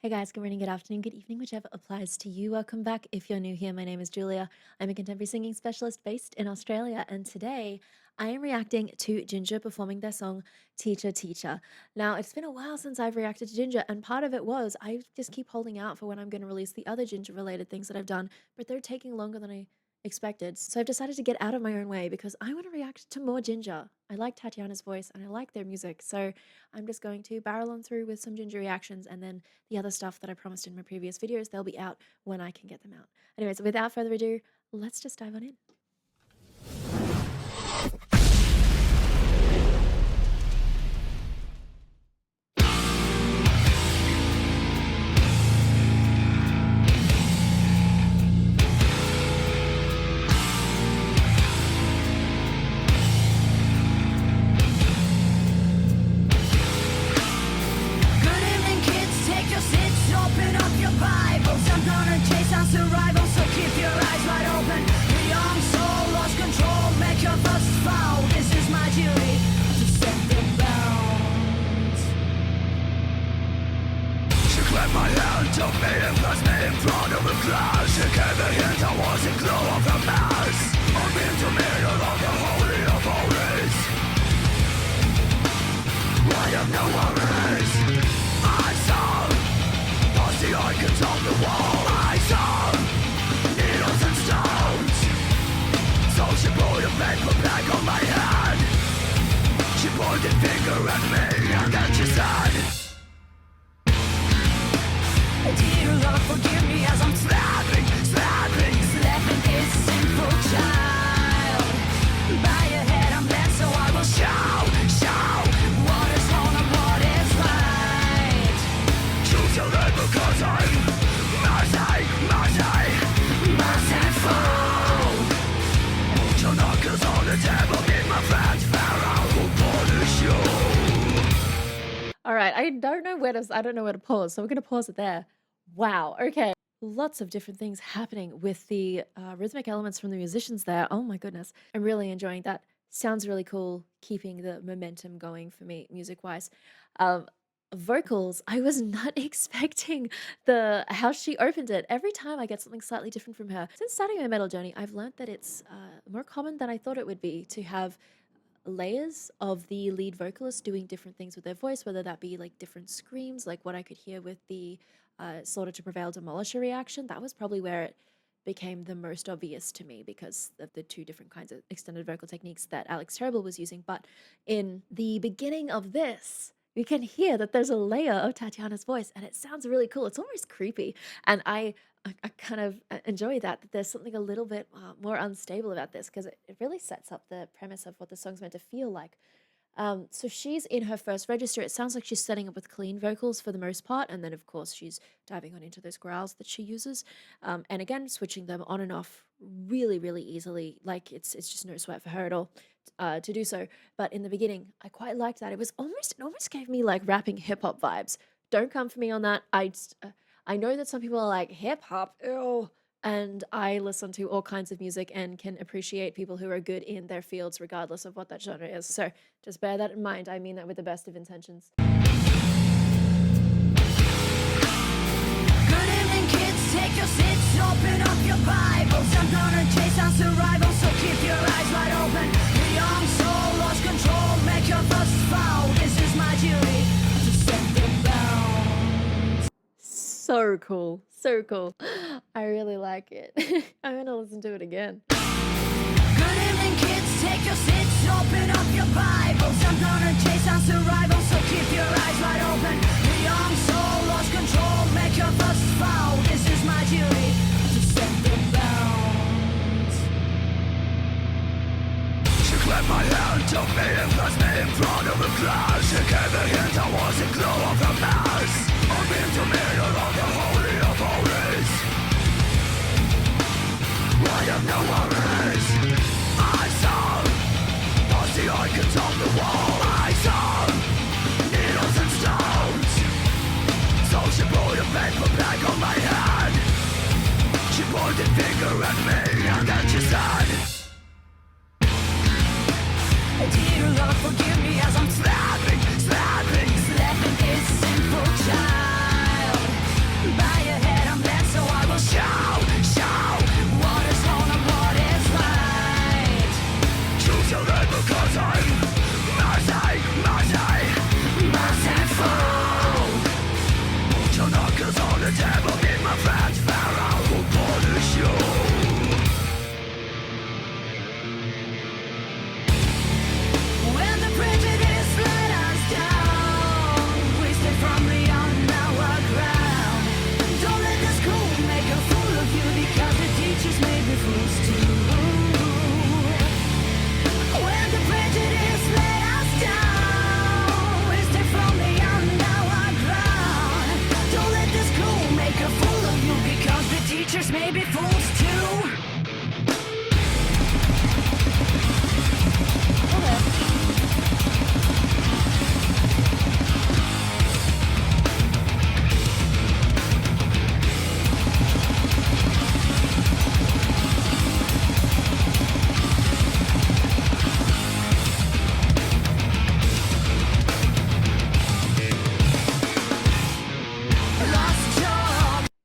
Hey guys, good morning, good afternoon, good evening, whichever applies to you. Welcome back. If you're new here, my name is Julia. I'm a contemporary singing specialist based in Australia, and today I am reacting to Jinjer performing their song Teacher Teacher. Now, it's been a while since I've reacted to Jinjer, and part of it was I just keep holding out for when I'm going to release the other Jinjer related things that I've done, but they're taking longer than I expected. So I've decided to get out of my own way because I want to react to more Jinjer. I like Tatiana's voice and I like their music, so I'm just going to barrel on through with some Jinjer reactions, and then the other stuff that I promised in my previous videos, they'll be out when I can get them out. Anyways, without further ado, let's just dive on in. Good evening, kids. Take your seats, open up your Bibles. I'm gonna chase on survival, so keep your eyes wide open. The young soul lost control, make your first fall. This is my duty to set the bounds. She clapped my hand, took me and placed me in front of a class. She gave a hint I wasn't glow of the mass. I'm into middle of the holy of holies. I have no worries. I saw past the icons on the wall. I saw needles and stones. So she put a paper bag on my head. She pointed finger at me and then she said, Dear Lord, forgive me as I'm slapping this sinful child. By your head I'm led, so I will show what is wrong and what is right. choose your life because I'm merciful. Put your knuckles on the table, meet my friends, Pharaoh will punish you. All right, I don't know where to pause, so we're gonna pause it there. Wow. Okay. Lots of different things happening with the rhythmic elements from the musicians there. Oh my goodness. I'm really enjoying that. Sounds really cool, keeping the momentum going for me music-wise. Um, vocals, I was not expecting the how she opened it. Every time I get something slightly different from her. Since starting my metal journey, I've learned that it's more common than I thought it would be to have layers of the lead vocalist doing different things with their voice, whether that be like different screams, like what I could hear with the Slaughter to Prevail Demolisher reaction. That was probably where it became the most obvious to me because of the two different kinds of extended vocal techniques that Alex Terrible was using. But in the beginning of this, you can hear that there's a layer of Tatiana's voice and it sounds really cool. It's almost creepy. And I kind of enjoy that there's something a little bit more unstable about this because it really sets up the premise of what the song's meant to feel like. So she's in her first register. It sounds like she's setting up with clean vocals for the most part, and then of course she's diving on into those growls that she uses, and again switching them on and off really easily. Like it's just no sweat for her at all to do so. But in the beginning, I quite liked that. It almost gave me like rapping hip hop vibes. Don't come for me on that. I know that some people are like hip hop, ew. And I listen to all kinds of music and can appreciate people who are good in their fields, regardless of what that genre is. So just bear that in mind. I mean that with the best of intentions. Good evening, kids. Take your seats, open up your Bibles. I'm gonna chase on survival, so keep your eyes wide open. The young soul lost control, make your first fall. This is my duty to set the bounds. So cool. So cool. I really like it. I'm gonna listen to it again. Good evening, kids. Take your seats, open up your Bibles. I'm gonna chase on survival, so keep your eyes wide open. The young soul lost control, make your first fall. This is my duty to set the bounds. She clapped my hand, took me and placed me in front of a class. She gave a hint I wasn't glow of the mass. I'm into middle of the holy of holies. I have no worries. I saw past the icons on the wall. I saw needles and stones. So she put a paper bag on my head. She pointed finger at me and then she said, Dear Lord, forgive me as I'm slapping this sinful child. your knuckles on the table in my friend's Pharaoh will punish you. When the prejudice let us down, we stay firmly on our ground. Don't let the school make a fool of you, because the teachers may be fools too. When the prejudice let us down, we stay firmly on our ground. Don't let the school make a fool of you, because the teachers may be fools too.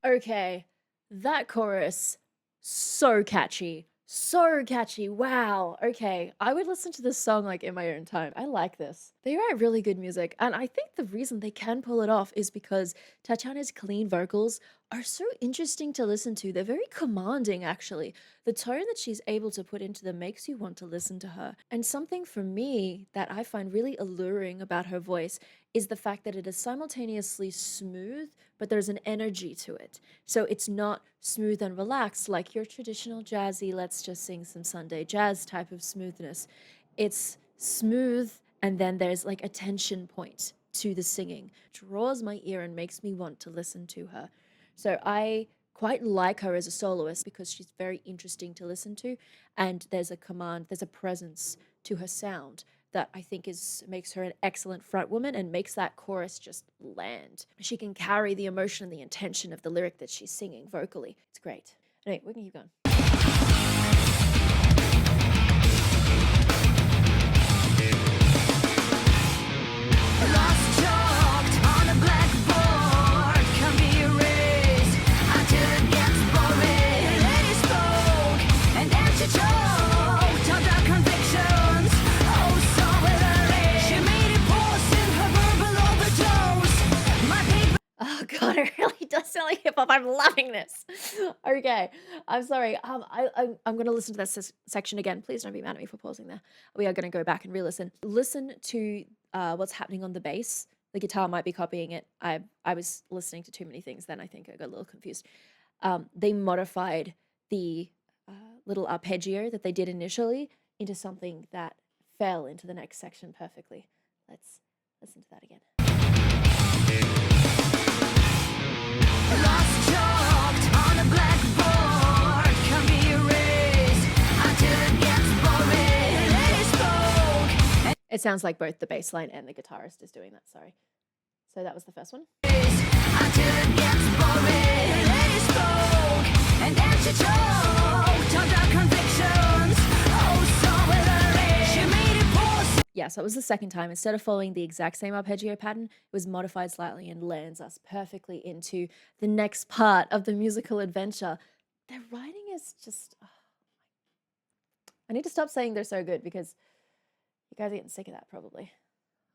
Okay, that chorus, so catchy. So catchy. Wow. Okay, I would listen to this song like in my own time. I like this. They write really good music, and I think the reason they can pull it off is because Tatiana's clean vocals are so interesting to listen to. They're very commanding, actually. The tone that she's able to put into them makes you want to listen to her. And something for me that I find really alluring about her voice is the fact that it is simultaneously smooth, but there's an energy to it. So it's not smooth and relaxed like your traditional jazzy, let's just sing some Sunday jazz type of smoothness. It's smooth, and then there's like a tension point to the singing. Draws my ear and makes me want to listen to her. So I quite like her as a soloist because she's very interesting to listen to, and there's a command, there's a presence to her sound that I think makes her an excellent front woman and makes that chorus just land. She can carry the emotion and the intention of the lyric that she's singing vocally. It's great. Anyway, we can keep going. Lost chalked on a blackboard can be erased until it gets boring. Lady spoke, and then she choked on the convictions. Oh, so withery. She made it pause in her verbal overdose. My paper. Oh god, it really does sound like hip hop. I'm loving this. Okay, I'm sorry. I'm gonna listen to this section again. Please don't be mad at me for pausing there. We are gonna go back and re-listen. Listen to what's happening on the bass. The guitar might be copying it. I was listening to too many things then. I think I got a little confused. They modified the little arpeggio that they did initially into something that fell into the next section perfectly. Let's listen to that again. Lost chalked on a blackboard can be erased until it gets boring. Lady spoke, It sounds like both the bass line and the guitarist is doing that. Sorry. So that was the first one. until it gets boring. Lady spoke, and then she choked on the convictions. Oh, so withery. She made it pause. Yeah, so it was the second time. Instead of following the exact same arpeggio pattern, it was modified slightly and lands us perfectly into the next part of the musical adventure. Their writing is just... I need to stop saying they're so good because you guys are getting sick of that probably.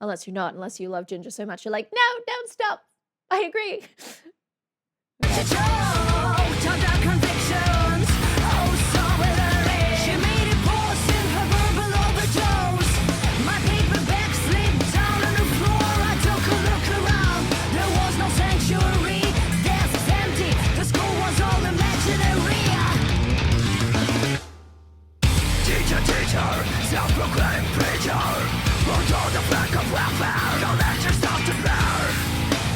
Unless you're not, unless you love Jinjer so much. You're like, no, don't stop. I agree. She choked on the convictions. Oh, so withery. She made it pause in her verbal overdose. My paperback slipped down on the floor. I took a look around. There was no sanctuary. Desks empty. The school was all imaginary. Teacher, self-proclaimed preacher. Wrote on the flag of welfare. No lecture stop to bear.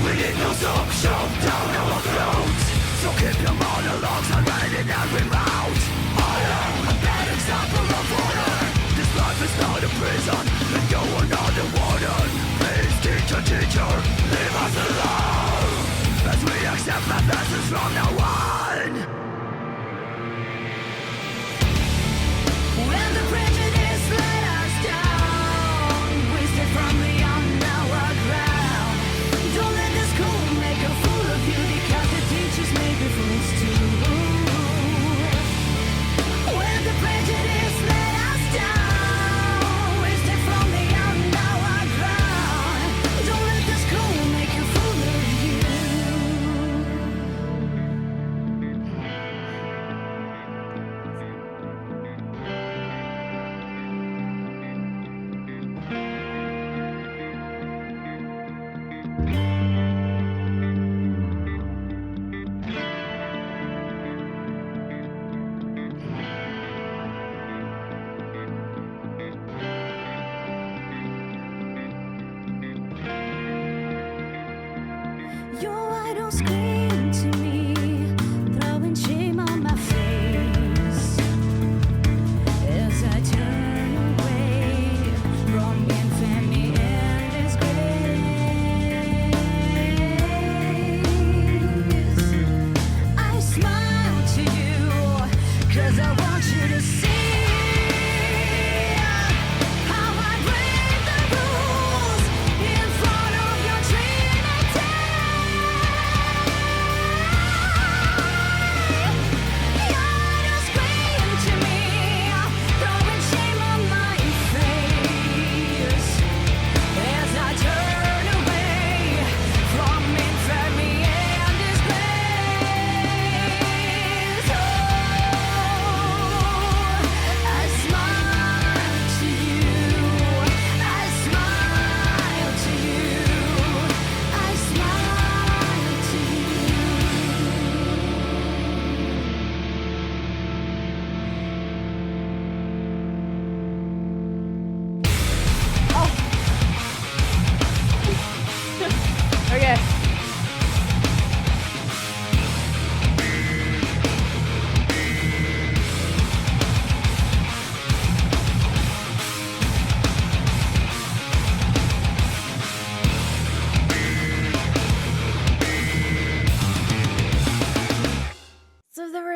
We need no soup, shove down our throats. So keep your monologues and write in every route. I am a bad example of order. This life is not a prison, and you are not the warden. Please, teacher, leave us alone. As we accept my lessons from now on. When the prejudice let us down, we stay firmly on our ground. Don't let the school make a fool of you, because the teachers may be fools too. When the prejudice let us down, we stay firmly on our ground. Don't let the school make a fool of you.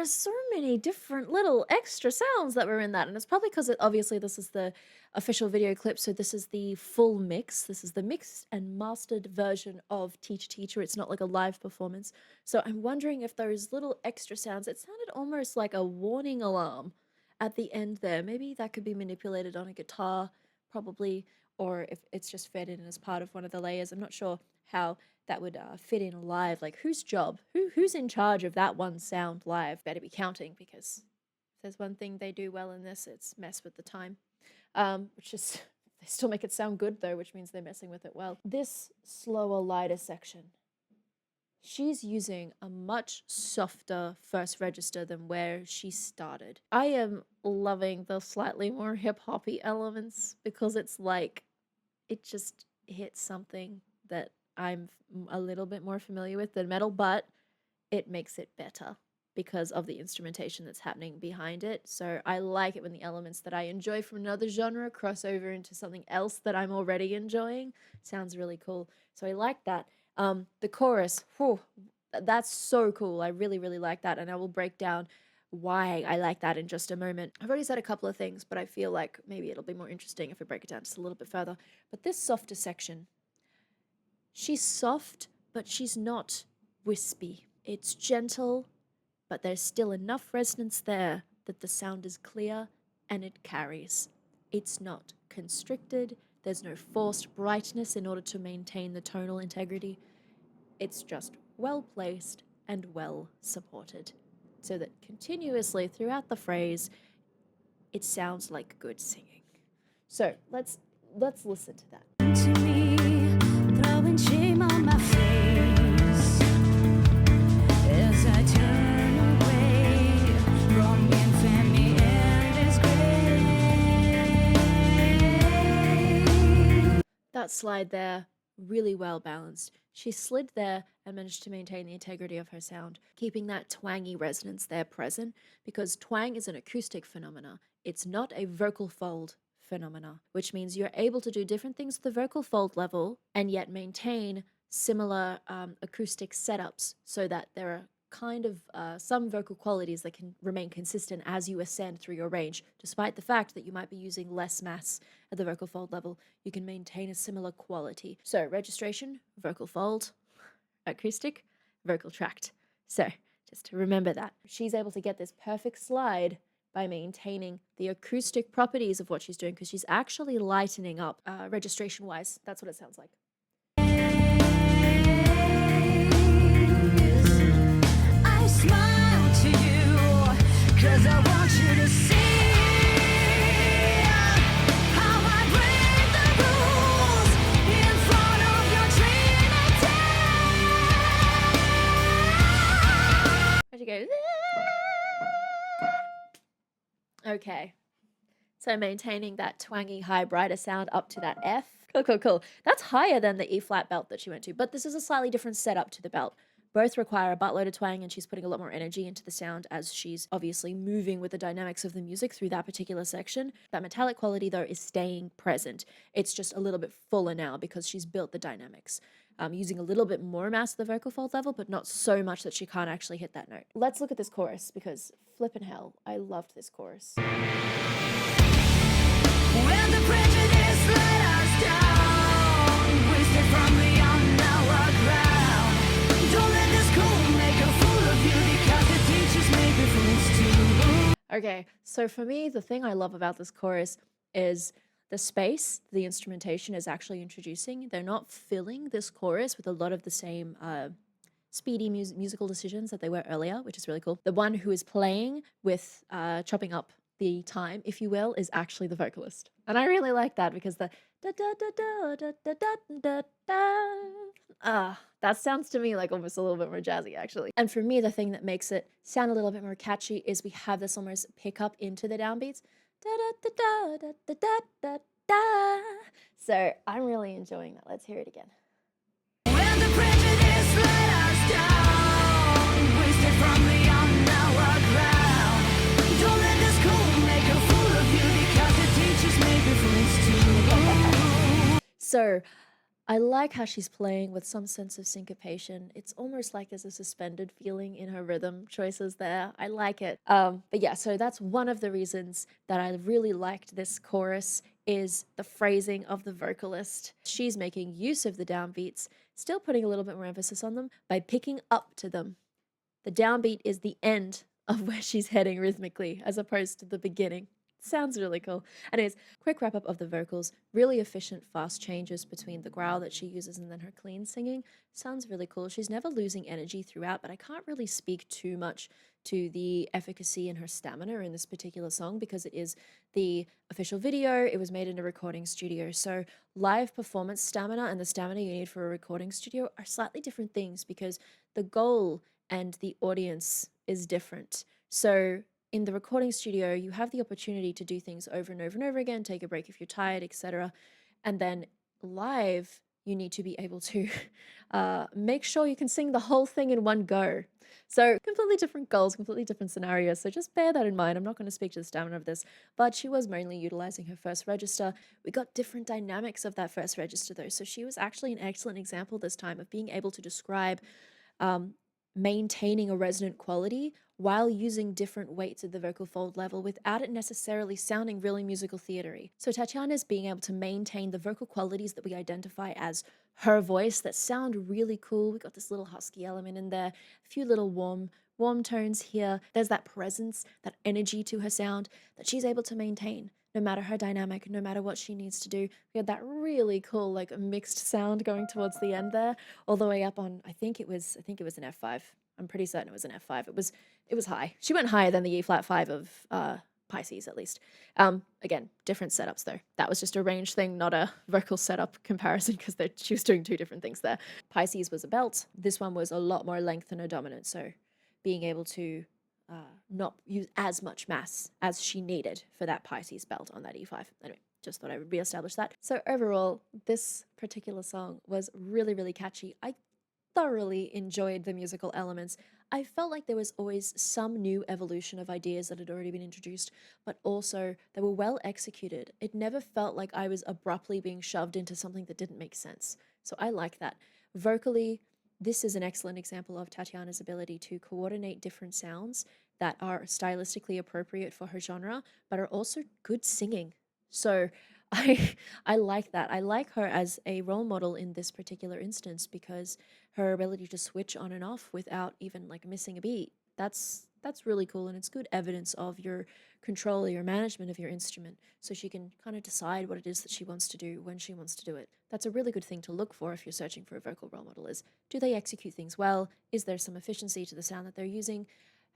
there's so many different little extra sounds that were in that, and it's probably because obviously this is the official video clip, so this is the full mix. This is the mixed and mastered version of Teacher Teacher. It's not like a live performance. So I'm wondering if those little extra sounds, it sounded almost like a warning alarm at the end there. Maybe that could be manipulated on a guitar, probably, or if it's just fed in as part of one of the layers. I'm not sure how that would fit in live. Like, whose job? Who's in charge of that one sound live? Better be counting, because if there's one thing they do well in this, it's mess with the time. Which is, they still make it sound good though, which means they're messing with it well. This slower, lighter section, she's using a much softer first register than where she started. I am loving the slightly more hip-hoppy elements, because it's like, it just hits something that I'm a little bit more familiar with than metal, but it makes it better because of the instrumentation that's happening behind it. So I like it when the elements that I enjoy from another genre cross over into something else that I'm already enjoying. Sounds really cool. So I like that. The chorus, whew, that's so cool. I really, really like that, and I will break down why I like that in just a moment. I've already said a couple of things, but I feel like maybe it'll be more interesting if I break it down just a little bit further. But this softer section, she's soft, but she's not wispy. It's gentle, but there's still enough resonance there that the sound is clear and it carries. It's not constricted. There's no forced brightness in order to maintain the tonal integrity. It's just well placed and well supported, so that continuously throughout the phrase, it sounds like good singing. So let's listen to that. To me, throwing shame on my face as I turn away from infamy and disgrace. That slide there, really well balanced. She slid there and managed to maintain the integrity of her sound, keeping that twangy resonance there present, because twang is an acoustic phenomena. It's not a vocal fold phenomena, which means you're able to do different things at the vocal fold level and yet maintain similar acoustic setups, so that there are kind of some vocal qualities that can remain consistent as you ascend through your range. Despite the fact that you might be using less mass at the vocal fold level, you can maintain a similar quality. So registration, vocal fold, acoustic, vocal tract. So just remember that. She's able to get this perfect slide by maintaining the acoustic properties of what she's doing, because she's actually lightening up registration-wise. That's what it sounds like. I smile to you, 'cause I want you to see how I break the rules in front of your Trinity. Where'd you go? Okay. So maintaining that twangy, high, brighter sound up to that F. Cool, cool, cool. That's higher than the E flat belt that she went to, but this is a slightly different setup to the belt. Both require a buttload of twang, and she's putting a lot more energy into the sound as she's obviously moving with the dynamics of the music through that particular section. That metallic quality, though, is staying present. It's just a little bit fuller now because she's built the dynamics. Using a little bit more mass at the vocal fold level, but not so much that she can't actually hit that note. Let's look at this chorus, because flippin' hell, I loved this chorus. When the prejudice let us down, wasted from beyond our ground. Don't let this cold make a fool of you, because the teachers make the fools too. Okay, so for me, the thing I love about this chorus is the space the instrumentation is actually introducing. They're not filling this chorus with a lot of the same speedy musical decisions that they were earlier, which is really cool. The one who is playing with chopping up the time, if you will, is actually the vocalist. And I really like that, because the da da da da da da da da da, that sounds to me like almost a little bit more jazzy, actually. And for me, the thing that makes it sound a little bit more catchy is we have this almost pick up into the downbeats. Da da da da da da da da. So I'm really enjoying that. Let's hear it again. When the prejudice let us down, wasted from beyond our ground. Don't let this cold make a fool of you, because the teachers make the fools too. So I like how she's playing with some sense of syncopation. It's almost like there's a suspended feeling in her rhythm choices there. I like it. But yeah, so that's one of the reasons that I really liked this chorus is the phrasing of the vocalist. She's making use of the downbeats, still putting a little bit more emphasis on them by picking up to them. The downbeat is the end of where she's heading rhythmically as opposed to the beginning. Sounds really cool. Anyways, quick wrap up of the vocals. Really efficient, fast changes between the growl that she uses and then her clean singing. Sounds really cool. She's never losing energy throughout, but I can't really speak too much to the efficacy in her stamina in this particular song because it is the official video. It was made in a recording studio. So live performance stamina and the stamina you need for a recording studio are slightly different things because the goal and the audience is different. So in the recording studio, you have the opportunity to do things over and over and over again, take a break if you're tired, etc. And then live, you need to be able to make sure you can sing the whole thing in one go. So completely different goals, completely different scenarios. So just bear that in mind. I'm not going to speak to the stamina of this, but she was mainly utilizing her first register. We got different dynamics of that first register though. So she was actually an excellent example this time of being able to describe maintaining a resonant quality while using different weights at the vocal fold level without it necessarily sounding really musical theatery. So Tatiana's being able to maintain the vocal qualities that we identify as her voice that sound really cool. We got this little husky element in there, a few little warm tones here. There's that presence, that energy to her sound that she's able to maintain no matter her dynamic, no matter what she needs to do. We had that really cool like mixed sound going towards the end there, all the way up on I think it was an F5. I'm pretty certain it was an F5. It was high. She went higher than the E flat 5 of Pisces at least. Again, different setups though. That was just a range thing, not a vocal setup comparison because she was doing two different things there. Pisces was a belt. This one was a lot more length and a dominant. So being able to not use as much mass as she needed for that Pisces belt on that E5. Anyway, just thought I would reestablish that. So overall, this particular song was really, really catchy. I thoroughly enjoyed the musical elements. I felt like there was always some new evolution of ideas that had already been introduced, but also they were well executed. It never felt like I was abruptly being shoved into something that didn't make sense. So I like that. Vocally, this is an excellent example of Tatiana's ability to coordinate different sounds that are stylistically appropriate for her genre, but are also good singing. So I like that. I like her as a role model in this particular instance because her ability to switch on and off without even like missing a beat. That's really cool and it's good evidence of your control or your management of your instrument so she can kind of decide what it is that she wants to do when she wants to do it. That's a really good thing to look for if you're searching for a vocal role model is do they execute things well? Is there some efficiency to the sound that they're using?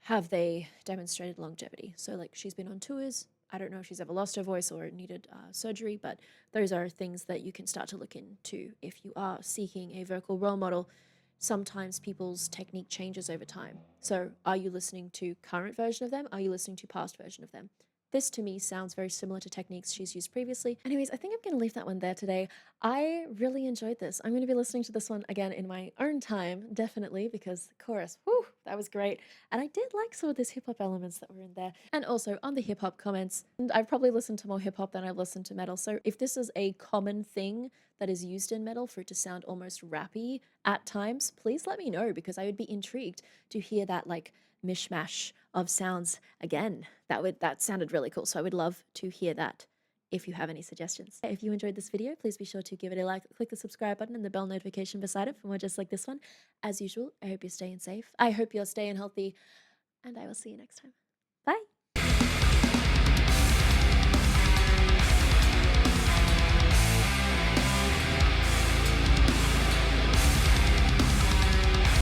Have they demonstrated longevity? So like she's been on tours. I don't know if she's ever lost her voice or needed surgery, but those are things that you can start to look into if you are seeking a vocal role model. Sometimes people's technique changes over time. So are you listening to current version of them? Are you listening to past version of them? This to me sounds very similar to techniques she's used previously. Anyways, I think I'm going to leave that one there today. I really enjoyed this. I'm going to be listening to this one again in my own time, definitely, because the chorus, whew, that was great. And I did like some of those hip hop elements that were in there. And also on the hip hop comments, and I've probably listened to more hip hop than I've listened to metal. So if this is a common thing that is used in metal for it to sound almost rappy at times, please let me know because I would be intrigued to hear that like mishmash of sounds again. That sounded really cool. So I would love to hear that if you have any suggestions. If you enjoyed this video, please be sure to give it a like, click the subscribe button and the bell notification beside it for more just like this one. As usual, I hope you're staying safe. I hope you're staying healthy and I will see you next time. Bye.